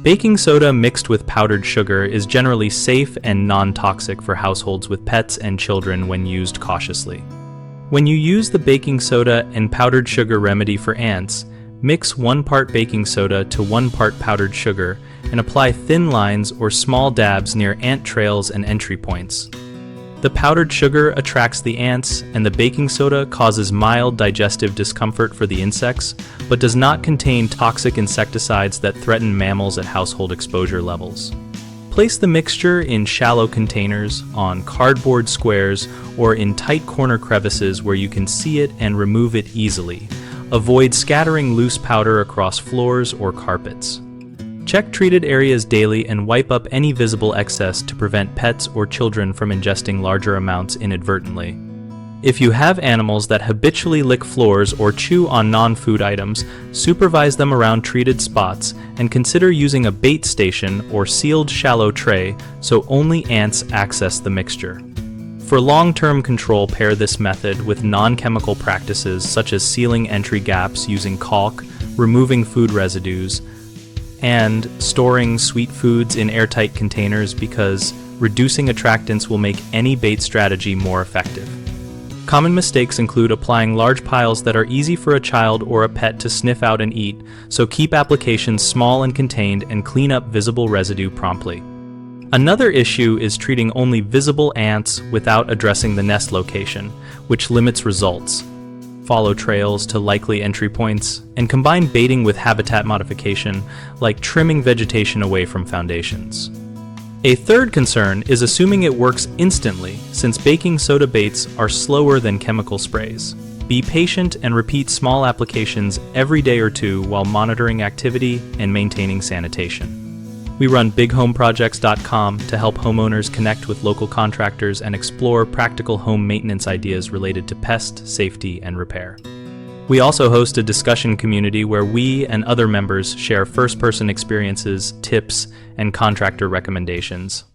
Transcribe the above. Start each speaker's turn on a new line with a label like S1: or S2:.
S1: Baking soda mixed with powdered sugar is generally safe and non-toxic for households with pets and children when used cautiously. When you use the baking soda and powdered sugar remedy for ants, mix 1 part baking soda to 1 part powdered sugar and apply thin lines or small dabs near ant trails and entry points. The powdered sugar attracts the ants, and the baking soda causes mild digestive discomfort for the insects, but does not contain toxic insecticides that threaten mammals at household exposure levels. Place the mixture in shallow containers, on cardboard squares, or in tight corner crevices where you can see it and remove it easily. Avoid scattering loose powder across floors or carpets. Check treated areas daily and wipe up any visible excess to prevent pets or children from ingesting larger amounts inadvertently. If you have animals that habitually lick floors or chew on non-food items, supervise them around treated spots and consider using a bait station or sealed shallow tray so only ants access the mixture. For long-term control, pair this method with non-chemical practices such as sealing entry gaps using caulk, removing food residues, and storing sweet foods in airtight containers, because reducing attractants will make any bait strategy more effective. Common mistakes include applying large piles that are easy for a child or a pet to sniff out and eat, so keep applications small and contained and clean up visible residue promptly. Another issue is treating only visible ants without addressing the nest location, which limits results. Follow trails to likely entry points, and combine baiting with habitat modification, like trimming vegetation away from foundations. A third concern is assuming it works instantly, since baking soda baits are slower than chemical sprays. Be patient and repeat small applications every day or two while monitoring activity and maintaining sanitation. We run bighomeprojects.com to help homeowners connect with local contractors and explore practical home maintenance ideas related to pest, safety, and repair. We also host a discussion community where we and other members share first-person experiences, tips, and contractor recommendations.